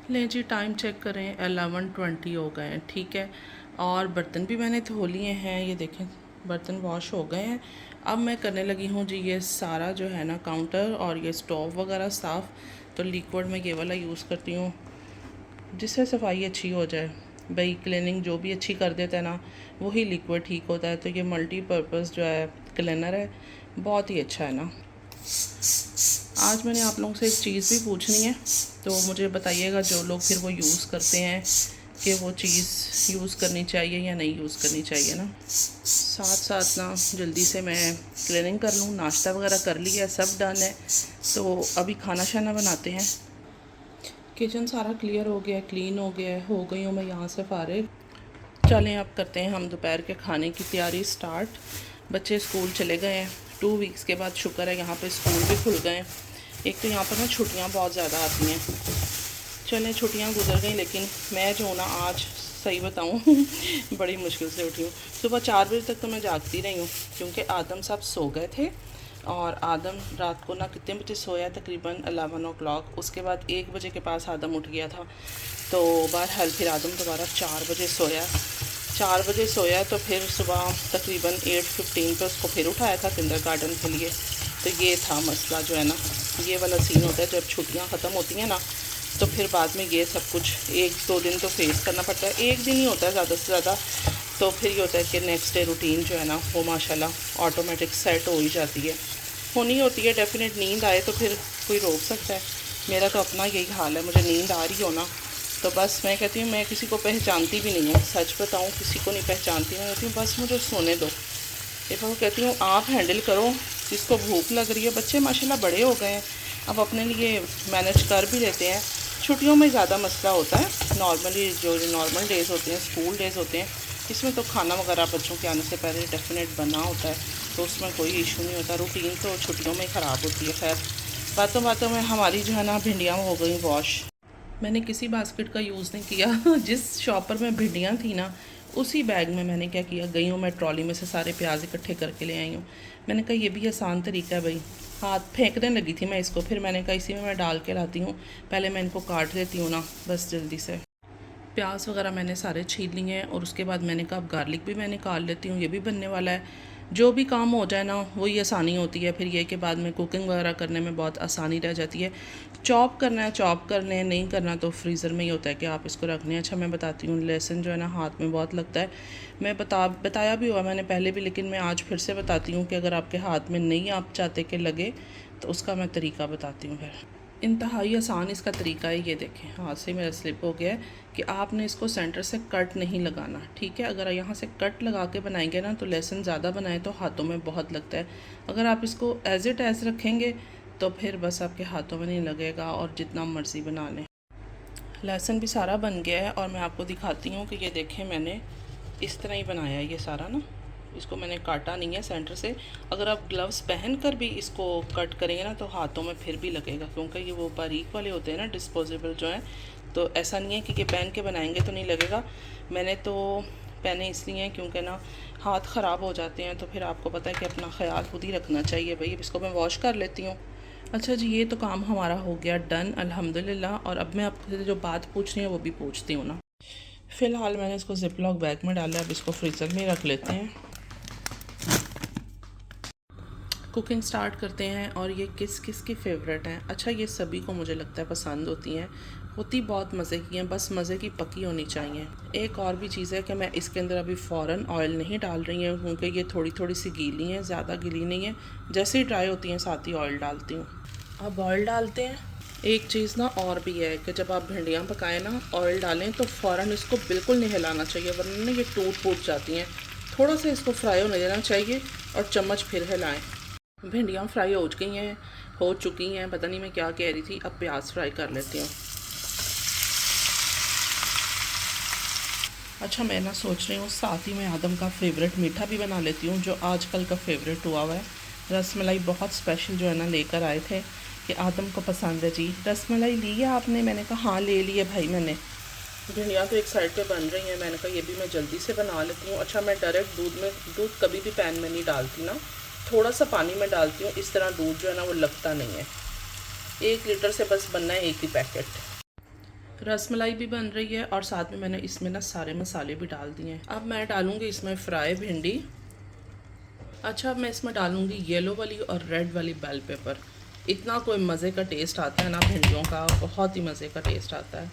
लें जी, time check करें, 11:20 हो गए हैं। ठीक है, और बर्तन भी मैंने धो लिए हैं। ये देखें, बर्तन वॉश हो गए हैं। अब मैं करने लगी हूँ जी ये सारा जो है ना काउंटर और ये स्टोव वगैरह साफ़। तो लिक्विड मैं ये वाला यूज़ करती हूँ जिससे सफाई अच्छी हो जाए। भाई क्लीनिंग जो भी अच्छी कर देता है ना, वही लिक्विड ठीक होता है। तो ये मल्टीपर्पज़ जो है क्लीनर है, बहुत ही अच्छा है ना। आज मैंने आप लोगों से एक चीज़ भी पूछनी है, तो मुझे बताइएगा जो लोग फिर वो यूज़ करते हैं कि वो चीज़ यूज़ करनी चाहिए या नहीं यूज़ करनी चाहिए ना। साथ साथ ना जल्दी से मैं क्लीनिंग कर लूँ, नाश्ता वगैरह कर लिया, सब डन है। तो अभी खाना शाना बनाते हैं। किचन सारा क्लियर हो गया है, क्लीन हो गया है, हो गई हूँ मैं यहाँ से फारिग। चलें अब करते हैं हम दोपहर के खाने की तैयारी स्टार्ट। बच्चे स्कूल चले गए हैं 2 वीक्स के बाद, शुक्र है यहाँ पे स्कूल भी खुल गए हैं। एक तो यहाँ पर ना छुट्टियाँ बहुत ज़्यादा आती हैं। चलें, छुट्टियाँ गुजर गई, लेकिन मैं जो ना आज सही बताऊँ बड़ी मुश्किल से उठी हूँ। सुबह 4 बजे तक तो मैं जागती रही हूँ, क्योंकि आदम साहब सो गए थे। और आदम रात को ना कितने बजे सोया, तकरीबन 11 o'clock। उसके बाद 1 बजे के पास आदम उठ गया था। तो बहरहाल फिर आदम दोबारा 4 बजे सोया। 4 बजे सोया तो फिर सुबह तकरीबन 8:15 पे उसको फिर उठाया था किंडरगार्टन के लिए। तो ये था मसला जो है ना, ये वाला सीन होता है जब छुट्टियां ख़त्म होती हैं ना, तो फिर बाद में ये सब कुछ 1-2 दिन तो फेस करना पड़ता है। एक दिन ही होता है ज़्यादा से ज़्यादा। तो फिर ये होता है कि नेक्स्ट डे रूटीन जो है ना वो माशाल्लाह ऑटोमेटिक सेट हो ही जाती है, होनी होती है। डेफिनेट नींद आए तो फिर कोई रोक सकता है। मेरा तो अपना यही हाल है, मुझे नींद आ रही हो ना तो बस मैं कहती हूँ, मैं किसी को पहचानती भी नहीं हूँ, सच बताऊँ किसी को नहीं पहचानती। मैं कहती हूँ बस मुझे सोने दो। एक बार कहती हूँ आप हैंडल करो, जिसको भूख लग रही है। बच्चे माशाल्लाह बड़े हो गए हैं, अब अपने लिए मैनेज कर भी लेते हैं। छुट्टियों में ज़्यादा मसला होता है। नॉर्मली जो नॉर्मल डेज़ होते हैं, स्कूल डेज़ होते हैं, इसमें तो खाना वगैरह बच्चों के आने से पहले डेफिनेट बना होता है, तो उसमें कोई इशू नहीं होता। रूटीन तो छुट्टियों में ही ख़राब होती है। खैर, बातों बातों में हमारी जो है ना भिंडियाँ हो गई वॉश। मैंने किसी बास्केट का यूज़ नहीं किया जिस शॉपर में भिंडियाँ थी ना, उसी बैग में मैंने क्या किया, गई हूँ मैं ट्रॉली में से सारे प्याज इकट्ठे करके ले आई हूँ। मैंने कहा ये भी आसान तरीका है भाई। हाथ फेंकने लगी थी मैं इसको, फिर मैंने कहा इसी में मैं डाल के लाती हूँ, पहले मैं इनको काट देती हूँ ना बस जल्दी से। प्याज वगैरह मैंने सारे छील लिए हैं, और उसके बाद मैंने कहा अब गार्लिक भी मैं निकाल लेती हूँ, ये भी बनने वाला है। जो भी काम हो जाए ना वही आसानी होती है। फिर ये कि बाद में कुकिंग वगैरह करने में बहुत आसानी रह जाती है। चॉप करना है चॉप कर लें, नहीं करना तो फ्रीज़र में ही होता है कि आप इसको रख लें। अच्छा मैं बताती हूँ, लहसुन जो है ना हाथ में बहुत लगता है। मैं बताया भी हुआ मैंने पहले भी, लेकिन मैं आज फिर से बताती हूँ कि अगर आपके हाथ में नहीं आप चाहते कि लगे, तो उसका मैं तरीका बताती हूँ। फिर इंतहाई आसान इसका तरीका है। ये देखें, हाथ से मेरा स्लिप हो गया है कि आपने इसको सेंटर से कट नहीं लगाना। ठीक है, अगर यहाँ से कट लगा के बनाएंगे ना तो लहसुन ज़्यादा बनाए तो हाथों में बहुत लगता है। अगर आप इसको एज इट एज रखेंगे तो फिर बस आपके हाथों में नहीं लगेगा, और जितना मर्ज़ी बना लें। लहसुन भी सारा बन गया है, और मैं आपको दिखाती हूँ कि ये देखें मैंने इस तरह ही बनाया है ये सारा ना। इसको मैंने काटा नहीं है सेंटर से। अगर आप ग्लव्स पहन कर भी इसको कट करेंगे ना तो हाथों में फिर भी लगेगा, क्योंकि ये वो बारीक वाले होते हैं ना डिस्पोजेबल जो हैं। तो ऐसा नहीं है कि ये पहन के बनाएंगे तो नहीं लगेगा। मैंने तो पहने इसलिए हैं क्योंकि ना हाथ ख़राब हो जाते हैं, तो फिर आपको पता है कि अपना ख्याल खुद ही रखना चाहिए भाई। इसको मैं वॉश कर लेती हूँ। अच्छा जी, ये तो काम हमारा हो गया डन अल्हम्दुलिल्लाह। और अब मैं आपसे जो बात पूछनी है वो भी पूछती हूँ ना। फ़िलहाल मैंने इसको जिप लॉक बैग में डाला है, अब इसको फ्रीज़र में रख लेते हैं। कुकिंग स्टार्ट करते हैं। और ये किस किस की फ़ेवरेट हैं? अच्छा, ये सभी को मुझे लगता है पसंद होती हैं, होती बहुत मज़े की हैं, बस मज़े की पकी होनी चाहिए। एक और भी चीज़ है कि मैं इसके अंदर अभी फ़ौरन ऑयल नहीं डाल रही हूँ, क्योंकि ये थोड़ी थोड़ी सी गीली हैं, ज़्यादा गीली नहीं है। जैसे ही ड्राई होती हैं साथ ही ऑयल डालती हूँ। अब ऑयल डालते हैं। एक चीज़ ना और भी है कि जब आप भिंडियाँ पकाएं ना, ऑयल डालें तो फ़ौरन इसको बिल्कुल नहीं हिलाना चाहिए, वरना ना ये टूट फूट जाती हैं। थोड़ा सा इसको फ्राई होने देना चाहिए, और चम्मच फिर हिलाएं। भिंडियाँ फ्राई हो गई हैं, हो चुकी हैं, पता नहीं मैं क्या कह रही थी। अब प्याज फ्राई कर लेती हूँ। अच्छा, मैं ना सोच रही हूँ साथ ही में आदम का फेवरेट मीठा भी बना लेती हूँ, जो आजकल का फेवरेट हुआ हुआ है। रसमलाई बहुत स्पेशल जो है ना लेकर आए थे कि आदम को पसंद है जी। रसमलाई ली है आपने? मैंने कहा हाँ ले ली है भाई मैंने। भिंडियाँ तो एक साइड पे बन रही हैं, मैंने कहा ये भी मैं जल्दी से बना लेती हूँ। अच्छा, मैं डायरेक्ट दूध कभी भी पैन में नहीं डालती ना, थोड़ा सा पानी में डालती हूँ। इस तरह दूध जो है ना वो लगता नहीं है। 1 लीटर से बस बनना है एक ही पैकेट। रसमलाई भी बन रही है और साथ में मैंने इसमें ना सारे मसाले भी डाल दिए हैं। अब मैं डालूँगी इसमें फ्राई भिंडी। अच्छा, अब मैं इसमें डालूँगी येलो वाली और रेड वाली बेल पेपर। इतना कोई मज़े का टेस्ट आता है ना भिंडियों का, बहुत ही मज़े का टेस्ट आता है।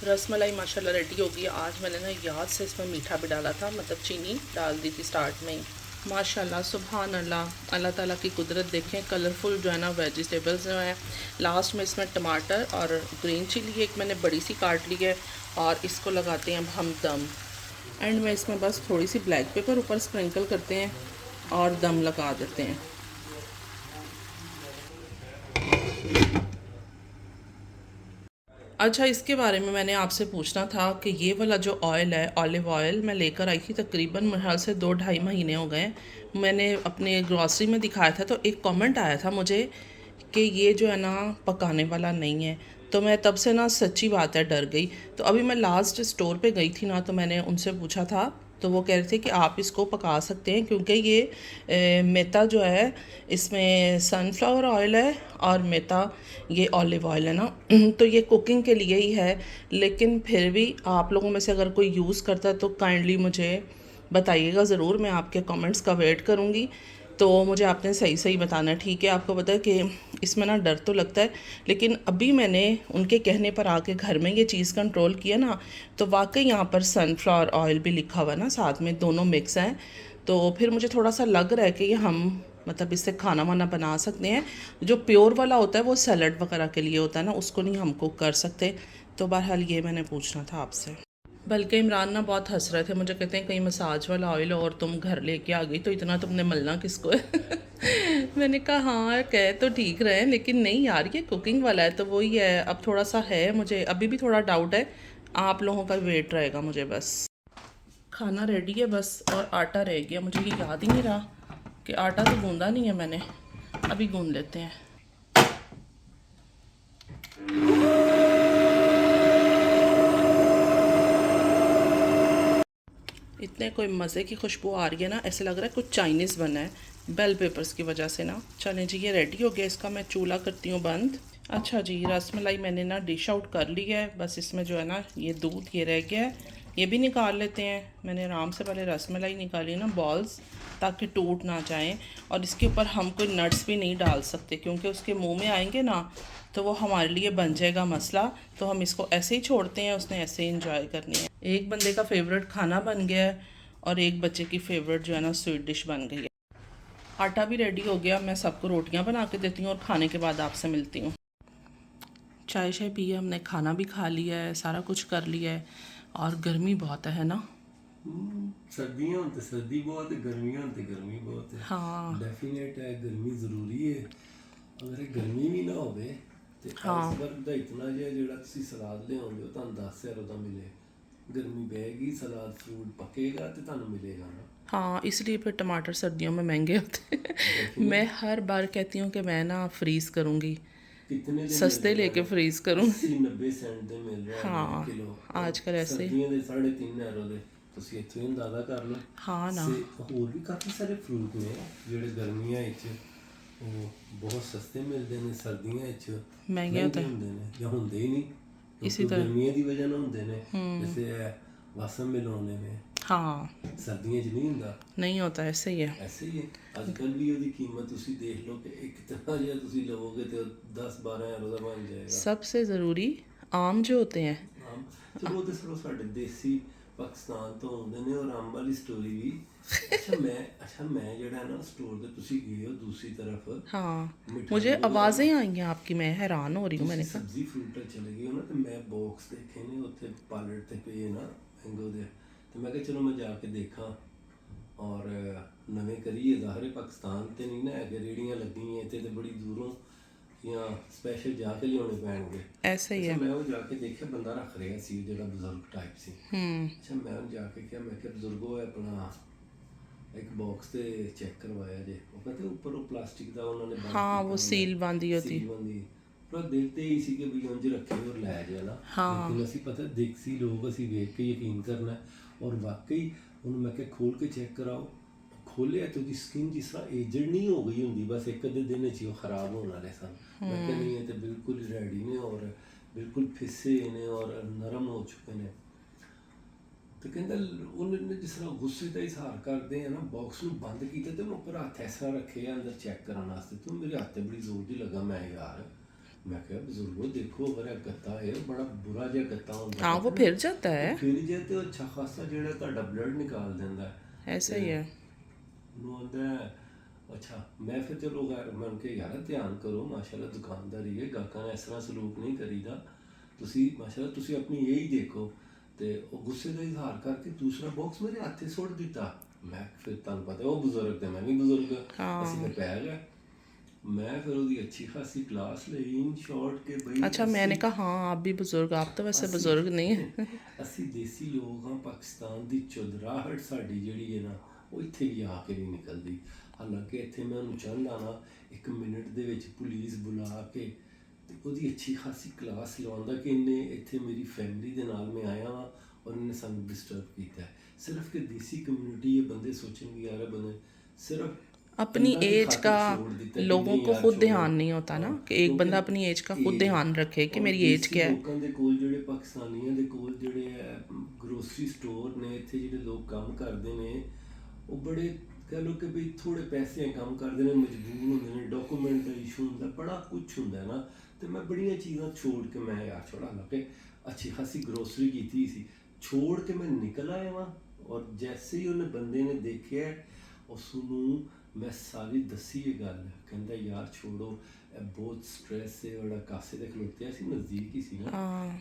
रसमलाई माशाल्लाह रेडी हो गई। आज मैंने ना याद से इसमें मीठा भी डाला था, मतलब चीनी डाल दी थी स्टार्ट में ही। माशाल्लाह सुभान अल्लाह, अल्लाह ताला की कुदरत देखें। कलरफुल जो है ना वेजिटेबल्स जो हैं। लास्ट में इसमें टमाटर और ग्रीन चिली एक मैंने बड़ी सी काट ली है और इसको लगाते हैं अब हम दम। एंड में इसमें बस थोड़ी सी ब्लैक पेपर ऊपर स्प्रिंकल करते हैं और दम लगा देते हैं। अच्छा, इसके बारे में मैंने आपसे पूछना था कि ये वाला जो ऑयल है, ऑलिव ऑयल मैं लेकर आई थी तकरीबन मेरे ख्याल से 2-2.5 महीने हो गए। मैंने अपने ग्रॉसरी में दिखाया था तो एक कमेंट आया था मुझे कि ये जो है ना पकाने वाला नहीं है। तो मैं तब से ना सच्ची बात है डर गई। तो अभी मैं लास्ट स्टोर पे गई थी ना, तो मैंने उनसे पूछा था तो वो कह रहे थे कि आप इसको पका सकते हैं क्योंकि ये मेथा जो है इसमें सनफ्लावर ऑयल है और मेथा ये ऑलिव ऑयल है ना। तो ये कुकिंग के लिए ही है, लेकिन फिर भी आप लोगों में से अगर कोई यूज़ करता है तो काइंडली मुझे बताइएगा ज़रूर। मैं आपके कमेंट्स का वेट करूँगी। तो मुझे आपने सही सही बताना है, ठीक है। आपको पता है कि इसमें ना डर तो लगता है, लेकिन अभी मैंने उनके कहने पर आके घर में ये चीज़ कंट्रोल किया ना, तो वाकई यहाँ पर सनफ्लावर ऑयल भी लिखा हुआ है ना, साथ में दोनों मिक्स हैं। तो फिर मुझे थोड़ा सा लग रहा है कि ये हम मतलब इससे खाना वाना बना सकते हैं। जो प्योर वाला होता है वो सैलड वगैरह के लिए होता है ना, उसको नहीं हम कुक कर सकते। तो बहरहाल ये मैंने पूछना था आपसे। बल्कि इमरान ना बहुत हंस रहे थे, मुझे कहते हैं कहीं मसाज वाला ऑयल और तुम घर लेके आ गई तो इतना तुमने मलना किसको है। मैंने कहा हाँ कह तो ठीक रहे, लेकिन नहीं यार ये कुकिंग वाला है तो वही है। अब थोड़ा सा है, मुझे अभी भी थोड़ा डाउट है। आप लोगों का वेट रहेगा मुझे बस। खाना रेडी है बस, और आटा रह गया। मुझे ये याद ही नहीं रहा कि आटा तो गूंदा नहीं है मैंने। अभी गूंद लेते हैं। इतने कोई मज़े की खुशबू आ रही है ना, ऐसे लग रहा है कुछ चाइनीज़ बना है बेल पेपर्स की वजह से ना। चलें जी, ये रेडी हो गया। इसका मैं चूल्हा करती हूँ बंद। अच्छा जी, रसमलाई मैंने ना डिश आउट कर ली है। बस इसमें जो है ना ये दूध ये रह गया है, ये भी निकाल लेते हैं। मैंने आराम से पहले रसमलाई निकाली ना बॉल्स, ताकि टूट ना जाएं। और इसके ऊपर हम कोई नट्स भी नहीं डाल सकते क्योंकि उसके मुंह में आएंगे ना तो वो हमारे लिए बन जाएगा मसला। तो हम इसको ऐसे ही छोड़ते हैं, उसने ऐसे ही इंजॉय करनी है। एक बंदे का फेवरेट खाना बन गया है और एक बच्चे की फेवरेट जो है ना स्वीट डिश बन गई है। आटा भी रेडी हो गया। मैं सबको रोटियां बना के देती हूँ और खाने के बाद आपसे मिलती हूँ। चाय शाय पी है हमने, खाना भी खा लिया है, सारा कुछ कर लिया है। और गर्मी बहुत है ना। सर्दियां होन ते सर्दी बहुत है, गर्मियां होन ते गर्मी बहुत है। हाँ डेफिनेट है गर्मी ਜ਼ਰੂਰੀ ਹੈ। ਅਗਰ ਇਹ ਗਰਮੀ ਵੀ ਨਾ ਹੋਵੇ ਤੇ ਆਈਸਬਰਗ ਦਾ ਇਤਨਾ ਜਿਹਾ ਜਿਹੜਾ ਤੁਸੀਂ ਸਲਾਦ ਲਿਆਉਂਦੇ ਹੋ ਤੁਹਾਨੂੰ 10,000 ਦਾ ਮਿਲੇ। गर्मी बहेगी, सलाद फ्रूट पकेगा तो ਤੁਹਾਨੂੰ मिलेगा ना। हाँ, इसलिए फिर टमाटर सर्दियों में महंगे होते हैं। मैं हर बार कहती हूँ कि मैं ना फ्रीज़ करूँगी, कितने दे मिल सस्ते रहे लेके हैं? फ्रीज़ करूँ। 80-90 सेंट ਦੇ ਮਿਲ ਰਿਹਾ ਹੈ हाँ, ਕਿਲੋ। आजकल ऐसे। ਸਰਦੀਆਂ ਦੇ 3.5 ਦੇ ਤੁਸੀਂ ਇੱਥੋਂ ਹੀ ਅੰਦਾਜ਼ਾ ਕਰ ਲਓ। हाँ ना। ਸੇ ਹੋਰ ਵੀ ਕਾਫੀ ਸਾਰੇ ਫਰੂਟ ਨੇ ਜਿਹੜੇ ਗਰਮੀਆਂ ਵਿੱਚ ਉਹ ਬਹੁਤ ਸਸਤੇ ਮਿਲਦੇ ਨੇ, ਸਰਦੀਆਂ ਵਿੱਚ महंगे होते ਮਹਿੰਗੇ हैं ਹੁੰਦੇ ਨੇ ਜਾਂ ਹੁੰਦੇ ਹੀ ਨਹੀਂ। इसी ਕਿਉਂਕਿ तरह। ਗਰਮੀਆਂ ਦੀ ਵਜ੍ਹਾ ਨਾਲ ਹੁੰਦੇ ਨੇ। जैसे वासन मिलोने में हाँ, सर्दियों च नहीं ਹੁੰਦਾ। नहीं होता, ऐसे ही है। ऐसे ही है अजकल भी ਉਹਦੀ ਕੀਮਤ ਤੁਸੀਂ ਦੇਖ ਲਓ ਕਿ ਇੱਕ ਤਰ੍ਹਾਂ ਜਿਹਾ ਤੁਸੀਂ ਲਵੋਗੇ ਤੇ 10-12 ਹਜ਼ਾਰ ਦਾ ਬਣ ਜਾਏਗਾ। सबसे ज़रूरी आम जो होते हैं। ਆਮ ਚਲੋ ਉਹ ਤੇ ਸਿਰਫ ਸਾਡੇ ਦੇਸੀ ਪਾਕਿਸਤਾਨ ਤੋਂ ਆਉਂਦੇ ਨੇ। ਔਰ ਆਮ ਵਾਲੀ ਸਟੋਰੀ ਵੀ ਮੈਂ ਜਿਹੜਾ ਨਾ स्टोर ਤੇ ਤੁਸੀਂ ਗਏ ਹੋ दूसरी तरफ हाँ, मिठाई मुझे वगैरह आवाज़ें आई हैं आपकी, मैं हैरान हो रही हूँ। ਤੁਸੀਂ मैंने कहा ਸਬਜ਼ੀ ਫਰੂਟ ਚਲੇ ਗਏ ਹੋ ਨਾ ਤੇ ਮੈਂ ਬਾਕਸ ਦੇਖੇ ਨੇ ਉੱਥੇ ਪਾਲਟ ਤੇ ਪਏ ਨਾ ਮੈਂਗੋ ਦੇ। ਤੇ ਮੈਂ ਕਿਹਾ ਚਲੋ ਮੈਂ ਜਾ ਕੇ ਦੇਖਾਂ। ਔਰ ਨਵੇਂ ਕਰੀਏ ਜ਼ਾਹਰ ਪਾਕਿਸਤਾਨ ਤੇ ਨਹੀਂ ਨਾ ਹੈਗੇ, ਰੇੜੀਆਂ ਲੱਗੀਆਂ ਇੱਥੇ ਤੇ ਬੜੀ ਦੂਰੋਂ ਜਾਂ ਸਪੈਸ਼ਲ ਜਾ ਕੇ ਲਿਆਉਣੇ ਪੈਣਗੇ। ऐसे ही ਅੱਛਾ है। ਮੈਂ ਉਹ ਜਾ ਕੇ ਦੇਖਿਆ ਬੰਦਾ ਰੱਖ ਰਿਹਾ ਸੀ ਜਿਹੜਾ ਬਜ਼ੁਰਗ ਟਾਈਪ ਸੀ। ਅੱਛਾ ਮੈਂ ਉਹਨੂੰ ਜਾ ਕੇ ਕਿਹਾ, ਮੈਂ ਕਿਹਾ ਬਜ਼ੁਰਗੋ ਇਹ ਆਪਣਾ ਇੱਕ ਬਾਕਸ ਤੇ ਚੈੱਕ ਕਰਵਾਇਆ ਜੇ। ਉਹ ਕਹਿੰਦੇ ਉੱਪਰ ਉਹ ਪਲਾਸਟਿਕ ਦਾ ਉਹਨਾਂ ਨੇ ਬੰਦ हाँ, ਕੀਤਾ वो ਹੁੰਦਾ। सील बांधी होती। ਸੀਲ ਬੰਦੀ ਪਰ ਦਿਲਤੇ ਹੀ ਸੀ ਕਿ ਵੀ ਉਂਝ ਰੱਖੇ ਔਰ ਲੈ ਜਾਣਾ। हाँ ਲੇਕਿਨ ਅਸੀਂ ਪਤਾ ਦੇਸੀ ਲੋਕ ਅਸੀਂ ਵੇਖ ਕੇ ਯਕੀਨ ਕਰਨਾ। ਔਰ ਵਾਕਈ ਉਹਨੂੰ ਮੈਂ ਕਿਹਾ ਖੋਲ ਕੇ ਚੈੱਕ ਕਰਾਓ। ਖੋਲਿਆ ਤੇ ਉਹਦੀ ਸਕਿਨ ਜਿਸ ਤਰ੍ਹਾਂ ਏਜਡ ਨਹੀਂ ਹੋ ਗਈ ਹੁੰਦੀ, ਬਸ ਇੱਕ ਅੱਧੇ ਦਿਨ 'ਚ ਹੀ ਉਹ ਖਰਾਬ ਹੋਣ ਵਾਲੇ ਸਨ। ਮੈਂ ਕਿਹਾ ਨਹੀਂ ਇਹ ਤੇ ਬਿਲਕੁਲ ਰੈਡੀ ਨੇ। ਔਰ ਬਿਲਕੁਲ ਫਿਸੇ ਨੇ ਔਰ ਨਰਮ ਹੋ ਚੁੱਕੇ ਨੇ। ਤੇ ਕਹਿੰਦਾ ਉਹਨੇ ਜਿਸ ਤਰ੍ਹਾਂ ਗੁੱਸੇ ਦਾ ਇਜ਼ਹਾਰ ਕਰਦੇ ਆ ਨਾ, ਬਾਕਸ ਨੂੰ ਬੰਦ ਕੀਤਾ ਤੇ ਮੈਂ ਉੱਪਰ ਹੱਥ ਐਸਾ ਰੱਖੇ ਆ ਅੰਦਰ ਚੈੱਕ ਕਰਨ ਵਾਸਤੇ, ਤੇ ਮੇਰੇ ਹੱਥ ਤੇ ਬੜੀ ਜ਼ੋਰ ਦੀ ਲੱਗਾ। ਮੈਂ ਯਾਰ ਮੈਂ ਕਿਹਾ ਬਜ਼ੁਰਗੋ ਦੇਖੋ, ਅਗਰ ਇਹ ਗੱਤਾ ਹੈ ਬੜਾ ਬੁਰਾ ਜਿਹਾ ਗੱਤਾ ਹੁੰਦਾ हाँ वो फिर जाता है, ਫਿਰ ਜੇ ਤੇ ਅੱਛਾ ਖਾਸਾ ਜਿਹੜਾ ਤੁਹਾਡਾ ਬਲੱਡ ਨਿਕਾਲ ਦਿੰਦਾ ऐसा ही है। ਉਹਨੂੰ ਆਉਂਦਾ। ਅੱਛਾ ਮੈਂ ਫਿਰ ਚਲੋ ਘਰ ਮੈਂ ਕਿ ਯਾਰ ਧਿਆਨ ਕਰੋ, ਮਾਸ਼ਾਅੱਲਾ ਦੁਕਾਨਦਾਰੀ ਹੈ, ਗਾਹਕਾਂ ਨਾਲ ਇਸ ਤਰ੍ਹਾਂ ਸਲੂਕ ਨਹੀਂ ਕਰੀਦਾ, ਤੁਸੀਂ ਮਾਸ਼ਾਅੱਲਾ ਤੁਸੀਂ ਆਪਣੀ ਇਹ ਹੀ ਦੇਖੋ। ਤੇ ਉਹ ਗੁੱਸੇ ਦਾ ਇਜ਼ਹਾਰ ਕਰਕੇ ਦੂਸਰਾ ਬਾਕਸ ਮੇਰੇ ਹੱਥੇ ਸੁੱਟ ਦਿੱਤਾ। ਮੈਂ ਫਿਰ ਤੁਹਾਨੂੰ ਪਤਾ ਉਹ ਬਜ਼ੁਰਗ ਤੇ ਮੈਂ ਵੀ ਬਜ਼ੁਰਗ, ਅਸੀਂ ਫਿਰ ਪੈ ਗਏ। ਮੈਂ ਫਿਰ ਉਹਦੀ ਅੱਛੀ ਖਾਸੀ ਕਲਾਸ ਲਈ ਇਨ ਸ਼ਾਰਟ ਕੇ ਬਈ अच्छा मैंने कहा हाँ आप भी बुजुर्ग, आप तो वैसे बुजुर्ग नहीं है। ਅਸੀਂ ਦੇਸੀ ਲੋਕ ਹਾਂ, ਪਾਕਿਸਤਾਨ ਦੀ ਚੁਦਰਾਹਟ ਸਾਡੀ ਜਿਹੜੀ ਹੈ ਨਾ ਉਹ ਇੱਥੇ ਵੀ ਆ ਕੇ ਨਹੀਂ ਨਿਕਲਦੀ। ਹਾਲਾਂਕਿ ਇੱਥੇ ਮੈਂ ਉਹਨੂੰ ਚਾਹੁੰਦਾ ਨਾ 1 ਮਿੰਟ ਦੇ ਵਿੱਚ ਪੁਲਿਸ ਬੁਲਾ ਕੇ ਤੇ ਉਹਦੀ ਅੱਛੀ ਖਾਸੀ ਕਲਾਸ ਲਵਾਉਂਦਾ ਕਿ ਇਹਨੇ ਇੱਥੇ ਮੇਰੀ ਫੈਮਿਲੀ ਦੇ ਨਾਲ ਮੈਂ ਆਇਆ ਹਾਂ ਔਰ ਇਹਨੇ ਸਾਨੂੰ ਡਿਸਟਰਬ ਕੀਤਾ ਹੈ। ਸਿਰਫ ਕਿ ਦੇਸੀ ਕਮਿਊਨਿਟੀ ਇਹ ਬੰਦੇ ਸੋਚਣਗੇ ਯਾਰ ਇਹ ਬੰਦੇ ਸਿਰਫ अपनी दंदा की एज खातिर का छोड़ देता है कि लोगों नहीं को यार खुद छोड़ो। ध्यान नहीं होता ना हाँ, कि एक बंदा क्योंकि अपनी एज का खुद एज ध्यान रखे कि और मेरी एज देसी क्या है। ਲੋਕਾਂ ਦੇ ਕੋਲ ਜਿਹੜੇ ਪਾਕਿਸਤਾਨੀਆਂ ਦੇ ਕੋਲ ਜਿਹੜੇ ਗਰੋਸਰੀ ਸਟੋਰ ਨੇ, ਇੱਥੇ ਜਿਹੜੇ ਲੋਕ ਕੰਮ ਕਰਦੇ ਨੇ ਉਹ ਬੜੇ ਕਹ ਲਓ ਕਿ ਵੀ ਥੋੜੇ ਪੈਸੇ ਕੰਮ ਕਰਦੇ ਨੇ, ਮਜਬੂਰ ਹੁੰਦੇ ਨੇ, ਡਾਕੂਮੈਂਟ ਦਾ ਇਸ਼ੂ ਹੁੰਦਾ, ਬੜਾ ਕੁਝ ਹੁੰਦਾ ਨਾ। ਤੇ ਮੈਂ ਬੜੀਆਂ ਚੀਜ਼ਾਂ ਛੋੜ ਕੇ ਮੈਂ ਯਾਰ ਛੋੜਾ ਲਾ ਕੇ ਅੱਛੀ ਖਾਸੀ ਗਰੋਸਰੀ ਕੀਤੀ ਸੀ, ਛੋੜ ਕੇ ਮੈਂ ਨਿਕਲ ਆਇਆ ਵਾਂ। ਔਰ ਜੈਸੇ ਹੀ ਉਹਨੇ ਬੰਦੇ ਨੇ ਦੇਖਿਆ ਉਸ ਨੂੰ ਮੈਂ ਸਾਰੀ ਦੱਸੀ ਇਹ ਗੱਲ। ਕਹਿੰਦਾ ਯਾਰ ਛੋੜੋ ਇਹ ਬਹੁਤ ਸਟ੍ਰੈਸ ਹੈ, ਬੜਾ ਕਾਸੇ ਦੇ ਖਲੋਤੇ ਸੀ नज़दीक ही सी ना,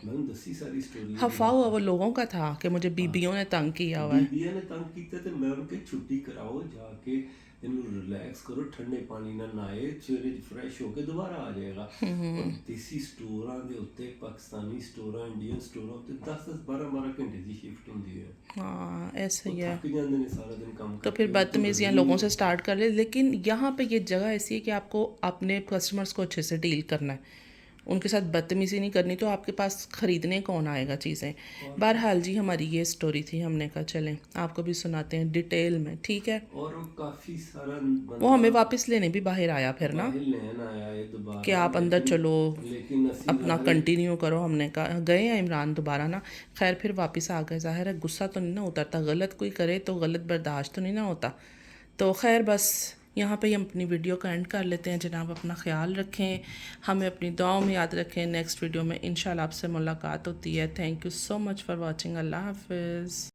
मैं ਉਹਨੂੰ ਦੱਸੀ ਸਾਰੀ ਸਟੋਰੀ। हफा हुआ वो लोगों का था कि मुझे बीबियों ने तंग किया हुआ है। ਬੀਬੀਆਂ ਨੇ ਤੰਗ ਕੀਤਾ ਤੇ ਮੈਂ ਉਹਨੂੰ ਕਿ ਛੁੱਟੀ ਕਰਾਓ, ਜਾ ਕੇ ਇਹਨੂੰ ਰਿਲੈਕਸ ਕਰੋ, ਠੰਡੇ ਪਾਣੀ ਨਾਲ ਨਹਾਏ, ਸਵੇਰੇ ਫਰੈਸ਼ ਹੋ ਕੇ ਦੁਬਾਰਾ ਆ ਜਾਏਗਾ। ਔਰ ਦੇਸੀ ਸਟੋਰਾਂ ਦੇ ਉੱਤੇ, ਪਾਕਿਸਤਾਨੀ ਸਟੋਰਾਂ, ਇੰਡੀਅਨ ਸਟੋਰਾਂ ਉੱਤੇ 10-10 12-12 ਘੰਟੇ ਦੀ ਸ਼ਿਫਟ ਹੁੰਦੀ ਹੈ। हाँ ऐसा ही ਉਹ है। ਥੱਕ ਜਾਂਦੇ ਨੇ ਸਾਰਾ ਦਿਨ ਕੰਮ तो ਕਰਕੇ। फिर बदतमीज़ियाँ लोगों से स्टार्ट कर ले, लेकिन यहाँ पे ये जगह ऐसी है कि आपको अपने कस्टमर्स को अच्छे से डील करना है, उनके साथ बदतमीज़ी नहीं करनी, तो आपके पास ख़रीदने कौन आएगा चीज़ें। बहरहाल जी हमारी ये स्टोरी थी, हमने कहा चलें आपको भी सुनाते हैं डिटेल में, ठीक है। और वो काफी सारा वो हमें वापस लेने भी बाहर आया फिर ना लेन आया ये दोबारा कि आप अंदर चलो, लेकिन असी अपना कंटिन्यू करो। हमने कहा गए हैं इमरान दोबारा ना, खैर फिर वापस आ गए। ज़ाहिर है गुस्सा तो नहीं ना उतरता, गलत कोई करे तो गलत बर्दाश्त तो नहीं ना होता। तो खैर बस यहाँ पे हम अपनी वीडियो का एंड कर लेते हैं। जनाब अपना ख्याल रखें, हमें अपनी दुआओं में याद रखें। नेक्स्ट वीडियो में इंशाल्लाह आपसे मुलाकात होती है। Thank you so much for watching. अल्लाह हाफिज़।